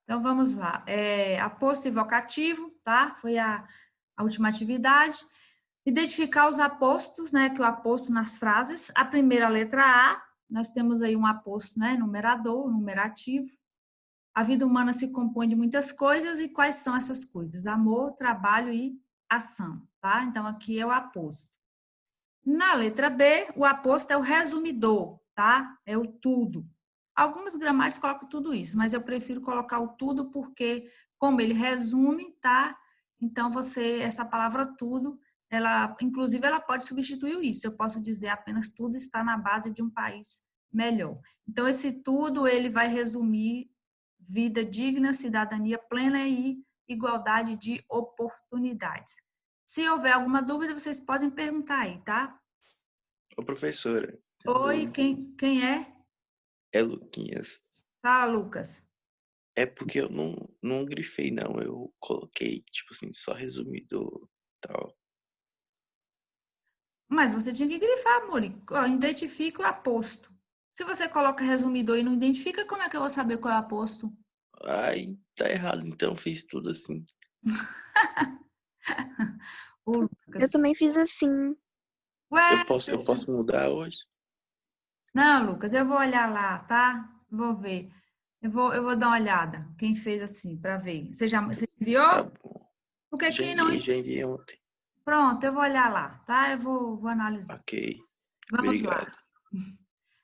Então, vamos lá. Aposto e vocativo, tá? Foi a última atividade. Identificar os apostos, né? Que o aposto nas frases. A primeira letra A, nós temos aí um aposto, né? Numerador, numerativo. A vida humana se compõe de muitas coisas, e quais são essas coisas? Amor, trabalho e ação, tá? Então, aqui é o aposto. Na letra B, o aposto é o resumidor, tá? É o tudo. Algumas gramáticas colocam tudo isso, mas eu prefiro colocar o tudo porque, como ele resume, tá? Então, essa palavra tudo, inclusive, ela pode substituir isso. Eu posso dizer apenas tudo está na base de um país melhor. Então, esse tudo, ele vai resumir vida digna, cidadania plena e igualdade de oportunidades. Se houver alguma dúvida, vocês podem perguntar aí, tá? Ô, professora, Oi, quem é? é Luquinhas. Fala, Lucas. É porque eu não grifei, não. Eu coloquei, tipo assim, só resumido tal. Mas você tinha que grifar, amor. Identifica o aposto. Se você coloca resumidor e não identifica, como é que eu vou saber qual é o aposto? Ai, tá errado, então fiz tudo assim. Ô, Eu Lucas. também fiz assim. Ué, Eu posso mudar hoje? não, Lucas, eu vou olhar lá, tá? Vou ver. Eu vou dar uma olhada. Quem fez assim, para ver. Você Tá enviou? bom. Porque quem não. Já enviei ontem. Pronto, eu vou olhar lá, tá? Eu vou analisar. Ok, Vamos lá. obrigado.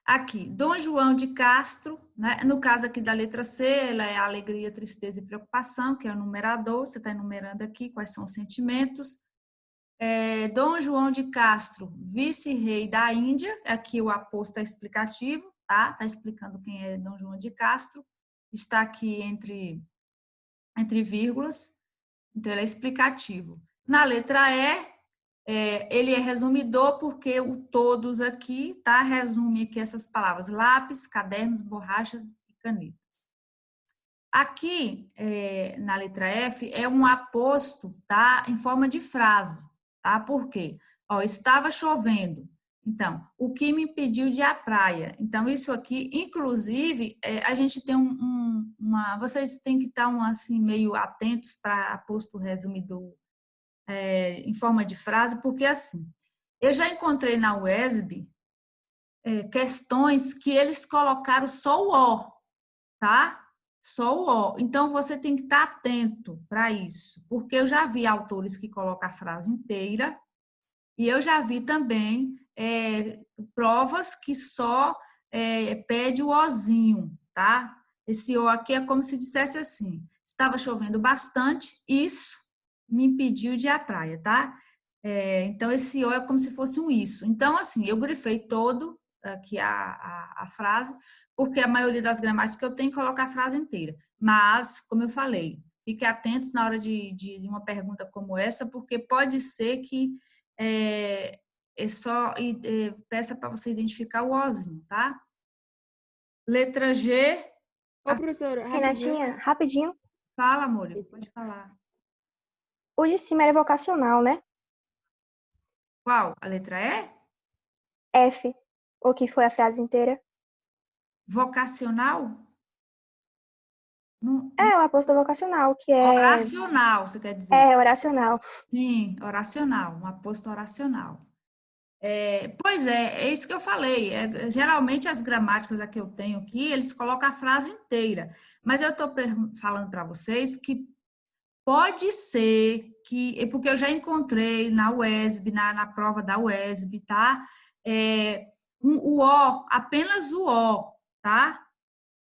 Aqui, Dom João de Castro, né? No caso aqui da letra C, ela é alegria, tristeza e preocupação, que é o numerador, você está enumerando aqui quais são os sentimentos. Dom João de Castro, vice-rei da Índia, aqui o aposto é explicativo, tá? Está explicando quem é Dom João de Castro, está aqui entre vírgulas, então ele é explicativo. Na letra E, ele é resumidor porque o todos aqui, tá? Resume aqui essas palavras: lápis, cadernos, borrachas e caneta. Aqui, na letra F, é um aposto, tá? Em forma de frase, tá? Por quê? Ó, estava chovendo. Então, o que me impediu de ir à praia? Então, isso aqui, inclusive, a gente tem vocês têm que estar assim, meio atentos para aposto resumidor em forma de frase, porque assim, eu já encontrei na UESB questões que eles colocaram só o O, tá? Só o O. Então, você tem que estar atento para isso, porque eu já vi autores que colocam a frase inteira e eu já vi também provas que só pede o Ozinho, tá? Esse O aqui é como se dissesse assim: estava chovendo bastante, isso me impediu de ir à praia, tá? Então, esse O é como se fosse um isso. Então, assim, eu grifei todo aqui a frase, porque a maioria das gramáticas que eu tenho coloca a frase inteira. Mas, como eu falei, fique atentos na hora de uma pergunta como essa, porque pode ser que peça para você identificar o Ozinho, tá? Letra G. Ô, professora, rapidinho. Renatinha, rapidinho. Fala, amor, pode falar. O de cima era vocacional, né? Qual? A letra E? F, o que foi a frase inteira. Vocacional? Não, É, o aposto vocacional, que é... oracional, você quer dizer? É, oracional. Sim, oracional, um aposto oracional. Pois é isso que eu falei. Geralmente as gramáticas que eu tenho aqui, eles colocam a frase inteira. Mas eu estou falando para vocês que pode ser que, porque eu já encontrei na UESB, na prova da UESB, tá? O O, apenas o O, tá?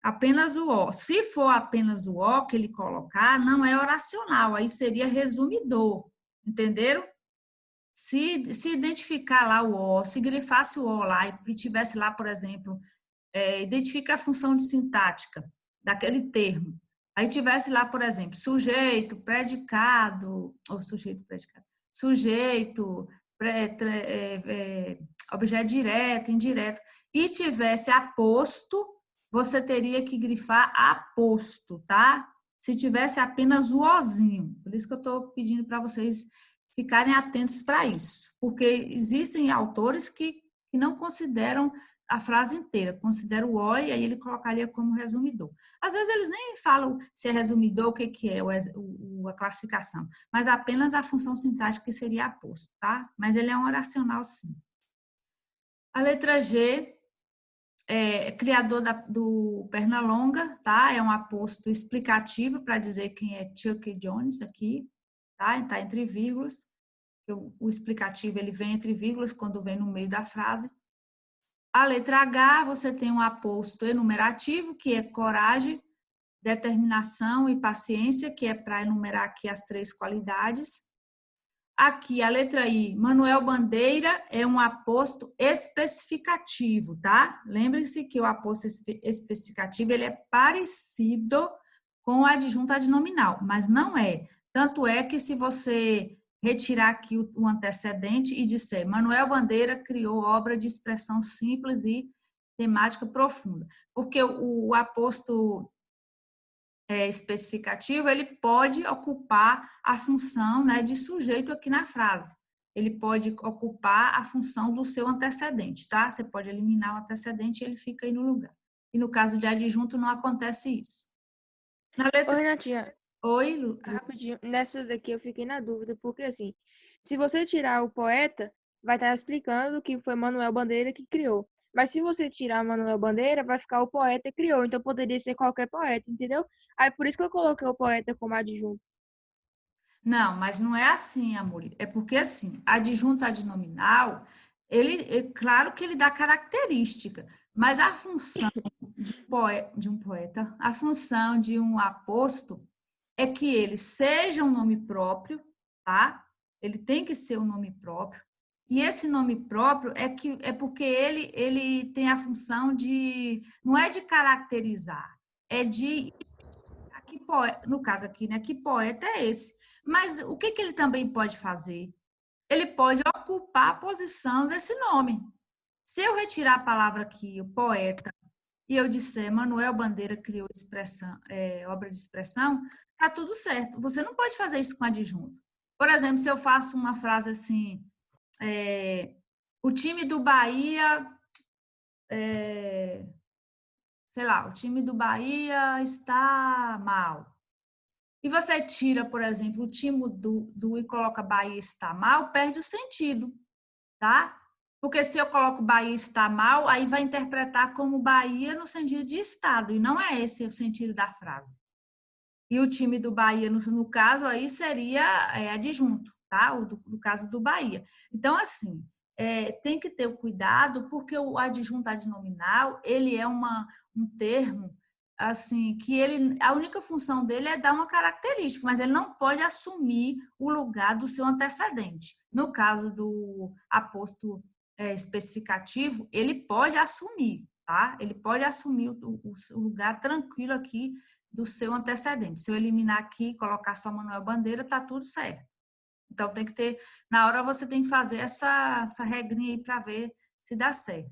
Apenas o O. Se for apenas o O que ele colocar, não é oracional, aí seria resumidor, entenderam? Se identificar lá o O, se grifasse o O lá e tivesse lá, por exemplo, identifica a função de sintática daquele termo. Aí tivesse lá, por exemplo, sujeito, predicado, ou sujeito, predicado, sujeito, objeto direto, indireto, e tivesse aposto, você teria que grifar aposto, tá? Se tivesse apenas o ozinho. Por isso que eu estou pedindo para vocês ficarem atentos para isso, porque existem autores que não consideram a frase inteira, considera o O e aí ele colocaria como resumidor. Às vezes eles nem falam se é resumidor, o que é a classificação, mas apenas a função sintática que seria aposto, tá? Mas ele é um oracional, sim. A letra G é criador do Pernalonga, tá? É um aposto explicativo para dizer quem é Chuck Jones aqui, tá? Está entre vírgulas. O explicativo ele vem entre vírgulas quando vem no meio da frase. A letra H, você tem um aposto enumerativo, que é coragem, determinação e paciência, que é para enumerar aqui as 3 qualidades. Aqui, a letra I, Manuel Bandeira é um aposto especificativo, tá? Lembre-se que o aposto especificativo, ele é parecido com o adjunto adnominal, mas não é. Tanto é que se você retirar aqui o antecedente e disser Manuel Bandeira criou obra de expressão simples e temática profunda. Porque o aposto especificativo, ele pode ocupar a função, né, de sujeito aqui na frase. Ele pode ocupar a função do seu antecedente, tá? Você pode eliminar o antecedente e ele fica aí no lugar. E no caso de adjunto não acontece isso. Na letra... Oi, Renatinha. Oi, Lu. Rapidinho. Nessa daqui eu fiquei na dúvida, porque assim, se você tirar o poeta, vai estar explicando que foi Manuel Bandeira que criou. Mas se você tirar Manuel Bandeira, vai ficar o poeta criou. Então poderia ser qualquer poeta, entendeu? Aí por isso que eu coloquei o poeta como adjunto. Não, mas não é assim, amor. É porque, assim, adjunto adnominal, claro que ele dá característica, mas a função de um poeta, a função de um aposto é que ele seja um nome próprio, tá? Ele tem que ser um nome próprio. E esse nome próprio é porque ele tem a função de, não é de caracterizar, é de no caso aqui, né? Que poeta é esse? Mas o que ele também pode fazer? Ele pode ocupar a posição desse nome. Se eu retirar a palavra aqui, o poeta, e eu disser Manuel Bandeira criou obra de expressão, tá tudo certo. Você não pode fazer isso com adjunto. Por exemplo, se eu faço uma frase assim, o time do Bahia, sei lá, o time do Bahia está mal. E você tira, por exemplo, o time do e coloca Bahia está mal, perde o sentido, tá? Porque se eu coloco Bahia está mal, aí vai interpretar como Bahia no sentido de estado, e não é esse o sentido da frase. E o time do Bahia, no caso, aí seria adjunto, tá? No caso do Bahia. Então, assim, tem que ter o cuidado, porque o adjunto adnominal, ele é um termo assim, que a única função dele é dar uma característica, mas ele não pode assumir o lugar do seu antecedente. No caso do aposto especificativo, ele pode assumir, tá? Ele pode assumir o lugar tranquilo aqui do seu antecedente. Se eu eliminar aqui e colocar só Manuel Bandeira, tá tudo certo. Então, tem que ter, na hora você tem que fazer essa regrinha aí para ver se dá certo.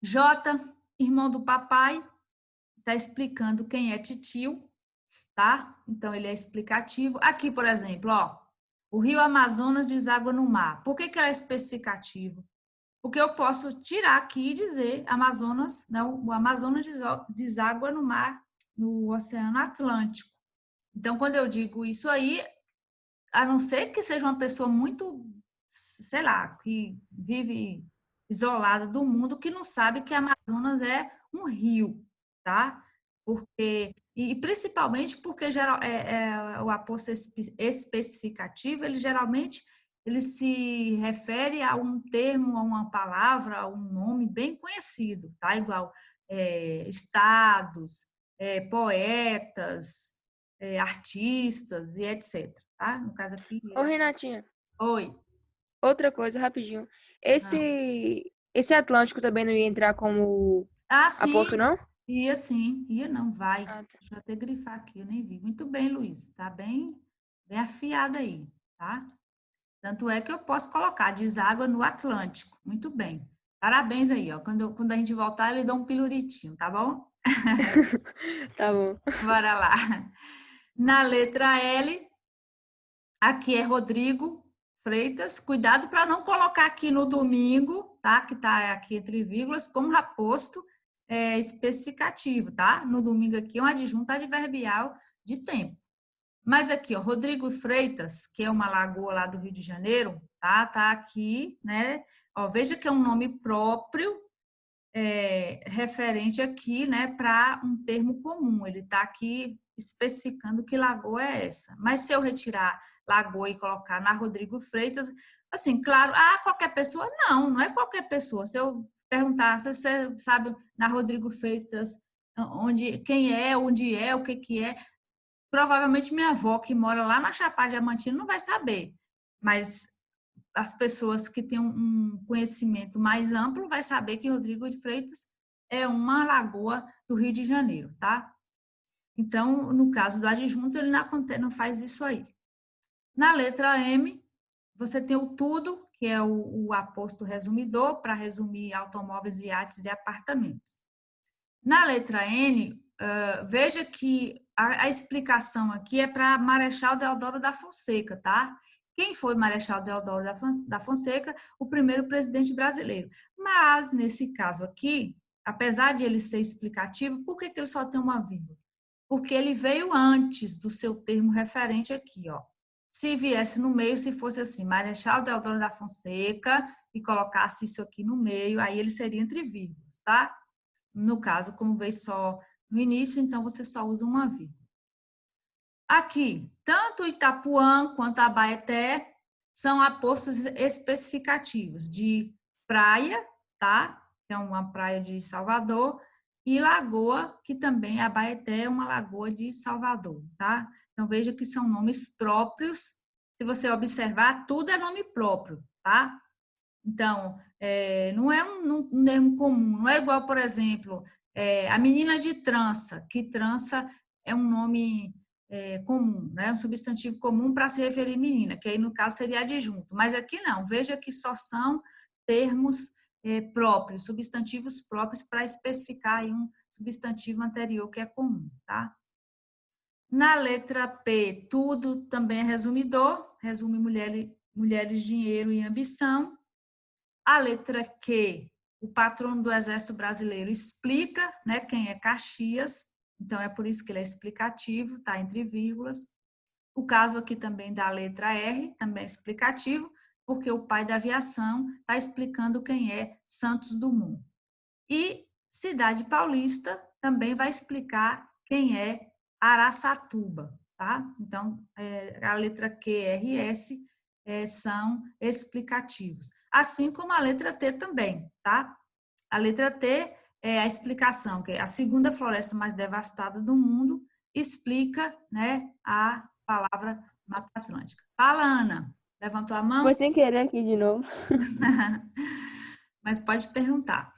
J, irmão do papai, está explicando quem é titio, tá? Então, ele é explicativo. Aqui, por exemplo, ó, o rio Amazonas deságua no mar. Por que ele é especificativo? Porque eu posso tirar aqui e dizer Amazonas, não, o Amazonas deságua no mar, no Oceano Atlântico. Então, quando eu digo isso aí, a não ser que seja uma pessoa muito, sei lá, que vive isolada do mundo, que não sabe que Amazonas é um rio, tá? E principalmente porque o aposto especificativo, ele geralmente ele se refere a um termo, a uma palavra, a um nome bem conhecido, tá? Igual estados, poetas, artistas e etc. Tá? No caso aqui. Ô, Renatinha. Oi. Outra coisa, rapidinho. Esse Atlântico também não ia entrar como aposto, não? Ia sim, ia não, vai. Ah, tá. Deixa eu até grifar aqui, eu nem vi. Muito bem, Luísa, tá bem afiada aí, tá? Tanto é que eu posso colocar deságua no Atlântico. Muito bem. Parabéns aí, ó. Quando a gente voltar, ele dá um piruritinho, tá bom? Tá bom. Bora lá. Na letra L, aqui é Rodrigo, Freitas, cuidado para não colocar aqui no domingo, tá? Que está aqui entre vírgulas, como aposto especificativo, tá? No domingo aqui é um adjunto adverbial de tempo. Mas aqui, ó, Rodrigo Freitas, que é uma lagoa lá do Rio de Janeiro, tá? Tá aqui, né? Ó, veja que é um nome próprio, referente aqui, né, para um termo comum. Ele está aqui especificando que lagoa é essa. Mas se eu retirar lagoa e colocar na Rodrigo Freitas, assim, claro, qualquer pessoa? Não, não é qualquer pessoa. Se eu perguntar, se você sabe na Rodrigo Freitas quem é, onde é, o que é, provavelmente minha avó, que mora lá na Chapada Diamantina, não vai saber. Mas as pessoas que têm um conhecimento mais amplo vai saber que Rodrigo de Freitas é uma lagoa do Rio de Janeiro, tá? Então, no caso do adjunto, ele não faz isso aí. Na letra M, você tem o tudo, que é o aposto resumidor, para resumir automóveis, iates e apartamentos. Na letra N, veja que a explicação aqui é para Marechal Deodoro da Fonseca, tá? Quem foi Marechal Deodoro da Fonseca? O primeiro presidente brasileiro. Mas, nesse caso aqui, apesar de ele ser explicativo, por que ele só tem uma vírgula? Porque ele veio antes do seu termo referente aqui, ó. Se viesse no meio, se fosse assim, Marechal Deodoro da Fonseca, e colocasse isso aqui no meio, aí ele seria entre vírgulas, tá? No caso, como veio só no início, então você só usa uma vírgula. Aqui, tanto Itapuã quanto Abaeté são apostos especificativos de praia, tá? Que é uma praia de Salvador, e lagoa, que também Abaeté é uma lagoa de Salvador, tá? Então veja que são nomes próprios. Se você observar, tudo é nome próprio, tá? Então, não é um termo comum, não é igual, por exemplo, a menina de trança, que trança é um nome comum, né? Um substantivo comum para se referir menina, que aí no caso seria adjunto, mas aqui não, veja que só são termos próprios, substantivos próprios para especificar aí um substantivo anterior que é comum, tá? Na letra P, tudo também é resumidor, resume mulheres, dinheiro e ambição. A letra Q, o patrono do Exército Brasileiro explica, né, quem é Caxias, então é por isso que ele é explicativo, está entre vírgulas. O caso aqui também da letra R, também é explicativo, porque o pai da aviação está explicando quem é Santos Dumont. E Cidade Paulista também vai explicar quem é Araçatuba, tá? Então, a letra Q, R, S são explicativos. Assim como a letra T também, tá? A letra T é a explicação, que é a segunda floresta mais devastada do mundo, explica, né, a palavra Mata Atlântica. Fala, Ana. Levantou a mão? Foi sem querer aqui de novo. Mas pode perguntar.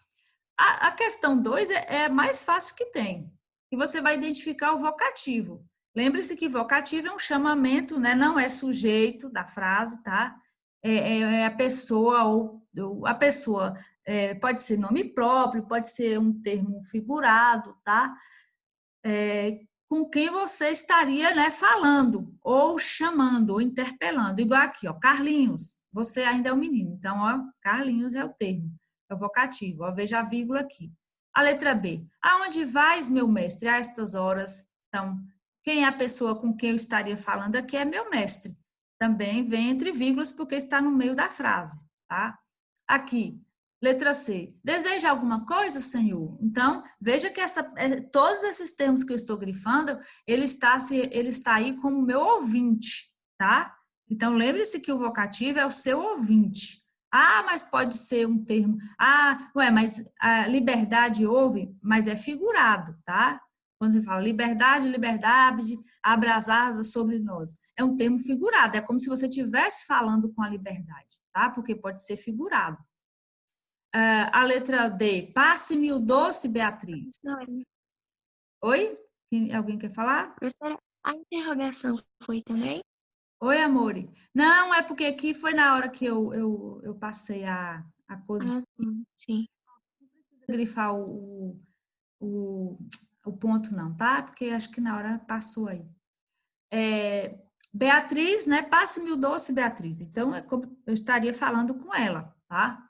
A questão 2 é mais fácil que tem. E você vai identificar o vocativo. Lembre-se que vocativo é um chamamento, né? Não é sujeito da frase, tá? É a pessoa ou a pessoa. Pode ser nome próprio, pode ser um termo figurado, tá? Com quem você estaria, né, falando, ou chamando, ou interpelando. Igual aqui, ó, Carlinhos, você ainda é um menino. Então, ó, Carlinhos é o termo, é o vocativo. Ó, veja a vírgula aqui. A letra B. Aonde vais, meu mestre, a estas horas? Então, quem é a pessoa com quem eu estaria falando aqui é meu mestre. Também vem entre vírgulas porque está no meio da frase, tá? Aqui, letra C. Deseja alguma coisa, Senhor? Então, veja que todos esses termos que eu estou grifando, ele está aí como meu ouvinte, tá? Então, lembre-se que o vocativo é o seu ouvinte. Mas pode ser um termo. Mas a liberdade ouve, mas é figurado, tá? Quando você fala liberdade, abra as asas sobre nós. É um termo figurado, é como se você estivesse falando com a liberdade, tá? Porque pode ser figurado. A letra D, passe-me o doce, Beatriz. Oi? Alguém quer falar? Professora, a interrogação foi também? Oi, amore. Não, é porque aqui foi na hora que eu passei a coisa. Sim. Não precisa grifar o ponto, não, tá? Porque acho que na hora passou aí. Beatriz, né? Passe-me o doce, Beatriz. Então, é como eu estaria falando com ela, tá?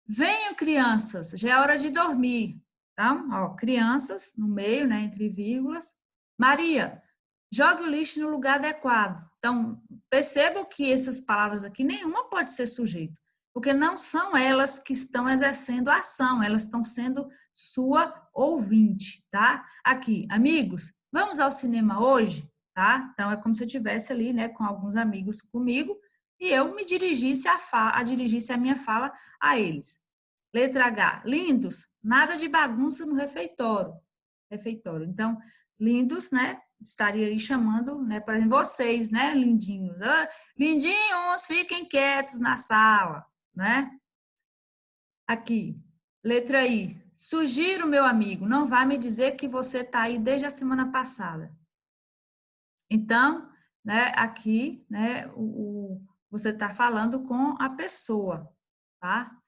Venham, crianças, já é hora de dormir. Então, ó, crianças no meio, né? Entre vírgulas. Maria, jogue o lixo no lugar adequado. Então, percebam que essas palavras aqui, nenhuma pode ser sujeito, porque não são elas que estão exercendo a ação, elas estão sendo sua ouvinte, tá? Aqui, amigos, vamos ao cinema hoje? Tá? Então, é como se eu estivesse ali, né, com alguns amigos comigo e eu me dirigisse dirigisse a minha fala a eles. Letra H, lindos, nada de bagunça no refeitório. Então, lindos, né, estaria aí chamando, né, por exemplo, vocês, né, lindinhos. Ah, lindinhos, fiquem quietos na sala, né? Aqui, letra I, sugiro, meu amigo, não vá me dizer que você está aí desde a semana passada. Então, né, aqui, né, você está falando com a pessoa, tá?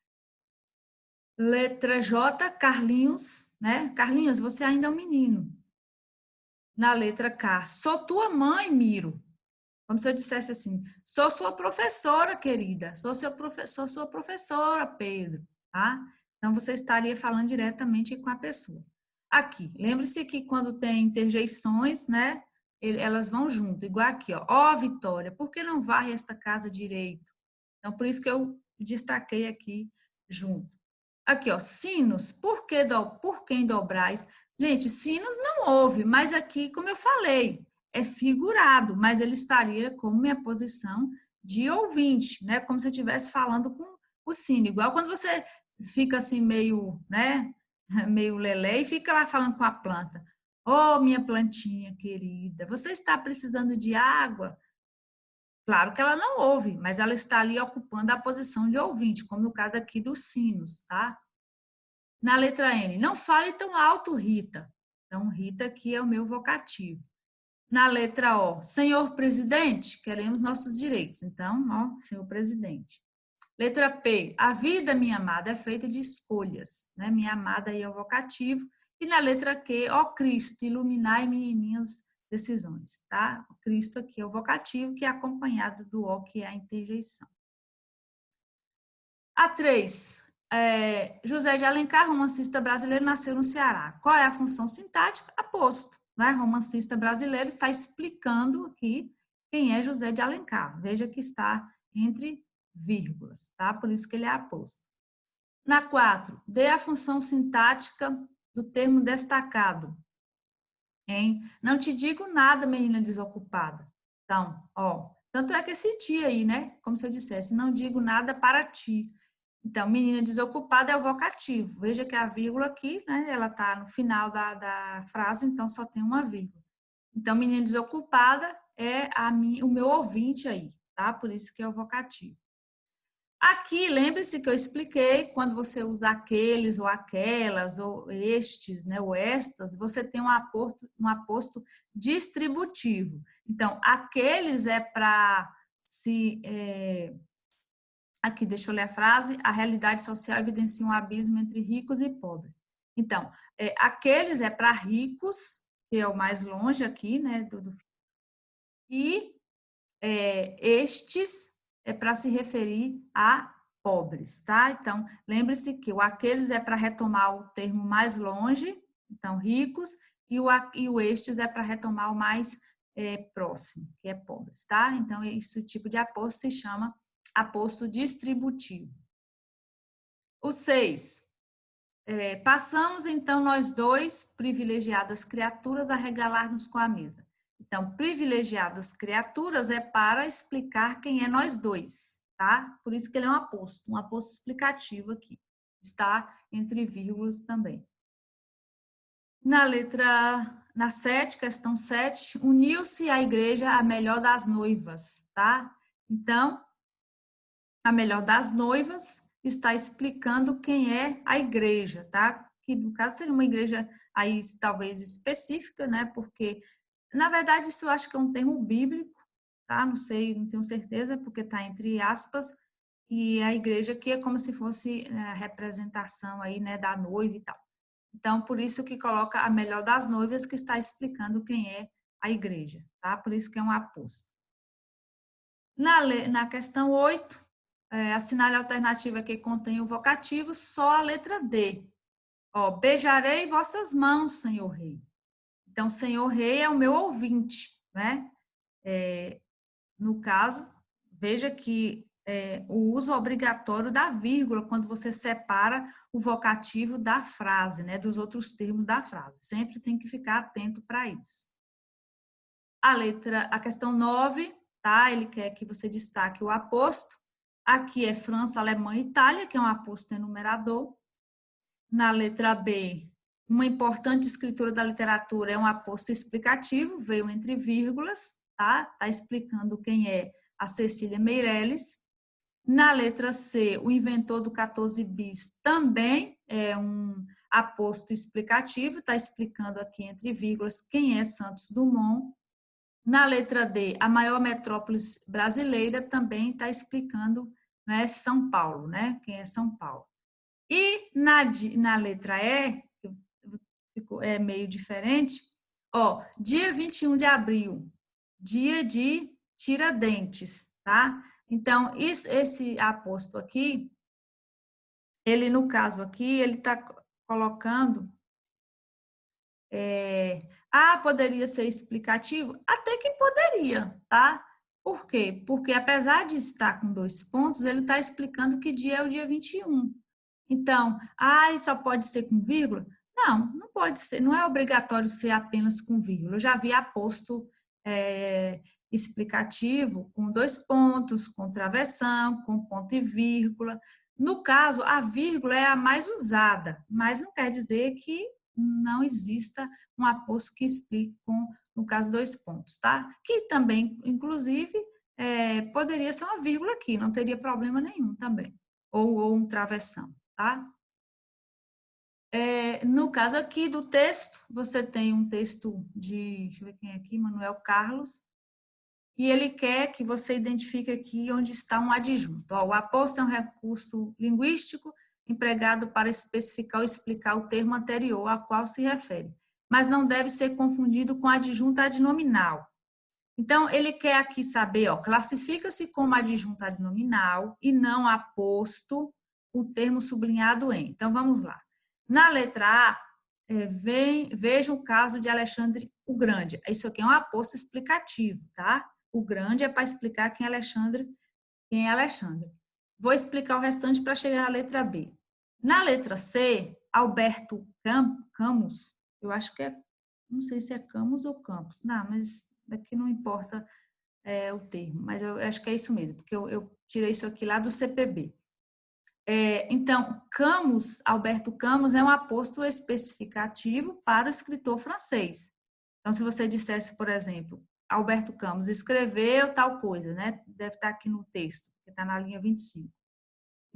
Letra J, Carlinhos, né? Carlinhos, você ainda é um menino. Na letra K, sou tua mãe, Miro. Como se eu dissesse assim, sou sua professora, querida. Sou sua professora, Pedro, tá? Então, você estaria falando diretamente com a pessoa. Aqui, lembre-se que quando tem interjeições, né? Elas vão junto, igual aqui, ó. Ó, Vitória, por que não varre esta casa direito? Então, por isso que eu destaquei aqui junto. Aqui, ó, sinos, por quem dobrais? Gente, sinos não houve, mas aqui, como eu falei, é figurado, mas ele estaria como minha posição de ouvinte, né? Como se eu estivesse falando com o sino. Igual quando você fica assim meio, né? Meio lelé e fica lá falando com a planta. Oh, minha plantinha querida, você está precisando de água? Claro que ela não ouve, mas ela está ali ocupando a posição de ouvinte, como no caso aqui dos sinos, tá? Na letra N, não fale tão alto, Rita. Então, Rita aqui é o meu vocativo. Na letra O, senhor presidente, queremos nossos direitos. Então, ó, senhor presidente. Letra P, a vida, minha amada, é feita de escolhas. Né? Minha amada aí é o vocativo. E na letra Q, ó Cristo, iluminai-me em minhas decisões. Tá? O Cristo aqui é o vocativo, que é acompanhado do O, que é a interjeição. A 3, José de Alencar, romancista brasileiro, nasceu no Ceará. Qual é a função sintática? Aposto. Né? Romancista brasileiro está explicando aqui quem é José de Alencar. Veja que está entre vírgulas, tá? Por isso que ele é aposto. Na 4, dê a função sintática do termo destacado. Hein? Não te digo nada, menina desocupada. Então, ó, tanto é que esse ti aí, né? Como se eu dissesse, não digo nada para ti. Então, menina desocupada é o vocativo. Veja que a vírgula aqui, né? Ela está no final da frase, então só tem uma vírgula. Então, menina desocupada é o meu ouvinte aí, tá? Por isso que é o vocativo. Aqui, lembre-se que eu expliquei, quando você usa aqueles ou aquelas, ou estes, né, ou estas, você tem um aposto distributivo. Então, aqueles é para se... Aqui, deixa eu ler a frase. A realidade social evidencia um abismo entre ricos e pobres. Então, aqueles é para ricos, que é o mais longe aqui, né, e estes é para se referir a pobres, tá? Então, lembre-se que o aqueles é para retomar o termo mais longe, então, ricos, e o estes é para retomar o mais próximo, que é pobres, tá? Então, esse tipo de aposto se chama aposto distributivo. O 6. Passamos, então, nós dois, privilegiadas criaturas, a regalar-nos com a mesa. Então, privilegiadas criaturas é para explicar quem é nós dois, tá? Por isso que ele é um aposto explicativo aqui. Está entre vírgulas também. Na 7, questão 7, uniu-se à igreja a melhor das noivas, tá? Então, a melhor das noivas está explicando quem é a igreja, tá? Que no caso seria uma igreja aí talvez específica, né? Porque na verdade isso eu acho que é um termo bíblico, tá? Não sei, não tenho certeza, porque está entre aspas, e a igreja que é como se fosse a representação aí, né, da noiva e tal. Então, por isso que coloca a melhor das noivas, que está explicando quem é a igreja, tá? Por isso que é um aposto. Na questão 8, assinale a alternativa que contém o vocativo, só a letra D. Ó, beijarei vossas mãos, senhor rei. Então, senhor rei é o meu ouvinte, né? No caso, veja que o uso obrigatório da vírgula quando você separa o vocativo da frase, né? Dos outros termos da frase. Sempre tem que ficar atento para isso. A questão 9, tá? Ele quer que você destaque o aposto. Aqui é França, Alemanha e Itália, que é um aposto enumerador. Na letra B, uma importante escritora da literatura é um aposto explicativo, veio entre vírgulas, tá? Tá explicando quem é a Cecília Meirelles. Na letra C, o inventor do 14 bis também é um aposto explicativo, tá explicando aqui entre vírgulas quem é Santos Dumont. Na letra D, a maior metrópole brasileira também está explicando, né, São Paulo, né? Quem é São Paulo. E na letra E, é meio diferente, ó, dia 21 de abril, dia de Tiradentes, tá? Então, esse aposto aqui, ele, no caso aqui, ele está colocando... poderia ser explicativo? Até que poderia, tá? Por quê? Porque apesar de estar com 2 pontos, ele está explicando que dia é o dia 21. Então, só pode ser com vírgula? Não, não pode ser, não é obrigatório ser apenas com vírgula. Eu já vi aposto explicativo com 2 pontos, com travessão, com ponto e vírgula. No caso, a vírgula é a mais usada, mas não quer dizer que não exista um aposto que explique com, no caso, 2 pontos, tá? Que também, inclusive, poderia ser uma vírgula aqui, não teria problema nenhum também. Ou um travessão, tá? No caso aqui do texto, você tem um texto de, deixa eu ver quem é aqui, Manuel Carlos, e ele quer que você identifique aqui onde está um adjunto. Ó, o aposto é um recurso linguístico empregado para especificar ou explicar o termo anterior a qual se refere, mas não deve ser confundido com adjunto adnominal. Então, ele quer aqui saber, ó, classifica-se como adjunto adnominal e não aposto o termo sublinhado em. Então, vamos lá. Na letra A, veja o caso de Alexandre o Grande. Isso aqui é um aposto explicativo, tá? O Grande é para explicar quem é Alexandre. Vou explicar o restante para chegar à letra B. Na letra C, Alberto Camus, eu acho que não sei se é Camus ou Campos, não, mas aqui não importa o termo, mas eu acho que é isso mesmo, porque eu tirei isso aqui lá do CPB. Então, Camus, Alberto Camus, é um aposto especificativo para o escritor francês. Então, se você dissesse, por exemplo, Alberto Camus escreveu tal coisa, né? Deve estar aqui no texto, que está na linha 25.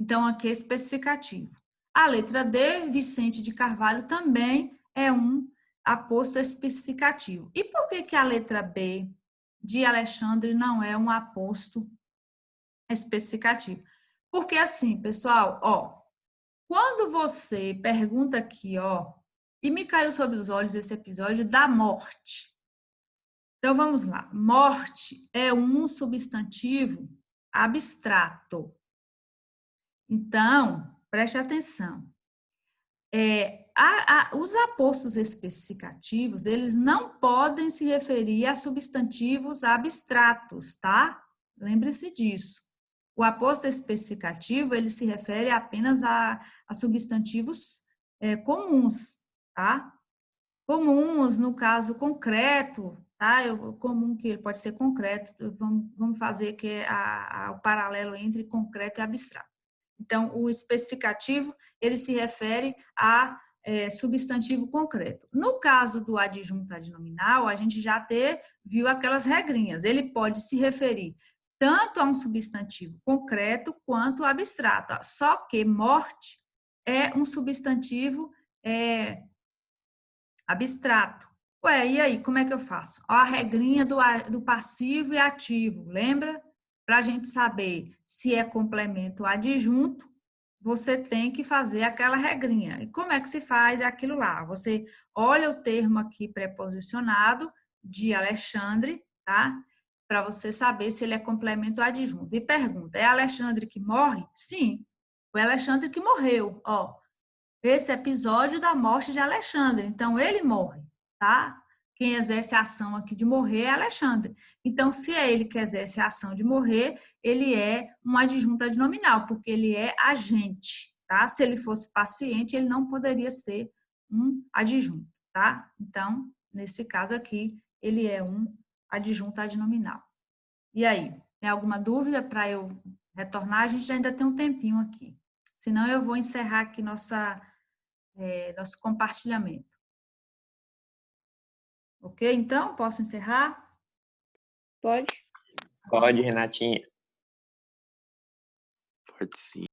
Então, aqui é especificativo. A letra D, Vicente de Carvalho, também é um aposto especificativo. E por que a letra B, de Alexandre, não é um aposto especificativo? Porque assim, pessoal, ó, quando você pergunta aqui, ó, e me caiu sobre os olhos esse episódio da morte. Então, vamos lá. Morte é um substantivo abstrato. Então, preste atenção. Os apostos especificativos, eles não podem se referir a substantivos abstratos, tá? Lembre-se disso. O aposto especificativo, ele se refere apenas a substantivos comuns, tá? Comuns, no caso concreto, tá? Comum que ele pode ser concreto, vamos fazer que o paralelo entre concreto e abstrato. Então, o especificativo, ele se refere a substantivo concreto. No caso do adjunto adnominal, a gente já viu aquelas regrinhas. Ele pode se referir tanto a um substantivo concreto quanto abstrato. Só que morte é um substantivo abstrato. Ué, e aí, como é que eu faço? Ó, a regrinha do passivo e ativo, lembra? Para a gente saber se é complemento ou adjunto, você tem que fazer aquela regrinha. E como é que se faz aquilo lá? Você olha o termo aqui preposicionado de Alexandre, tá? para você saber se ele é complemento ou adjunto. E pergunta, é Alexandre que morre? Sim, foi Alexandre que morreu. Ó, esse episódio da morte de Alexandre. Então, ele morre, tá? Quem exerce a ação aqui de morrer é Alexandre. Então, se é ele que exerce a ação de morrer, ele é um adjunto adnominal, porque ele é agente, tá? Se ele fosse paciente, ele não poderia ser um adjunto, tá? Então, nesse caso aqui, ele é um adjunto adnominal. E aí, tem alguma dúvida para eu retornar? A gente ainda tem um tempinho aqui. Senão, eu vou encerrar aqui nosso compartilhamento. Ok? Então, posso encerrar? Pode? Pode, Renatinha. Pode sim.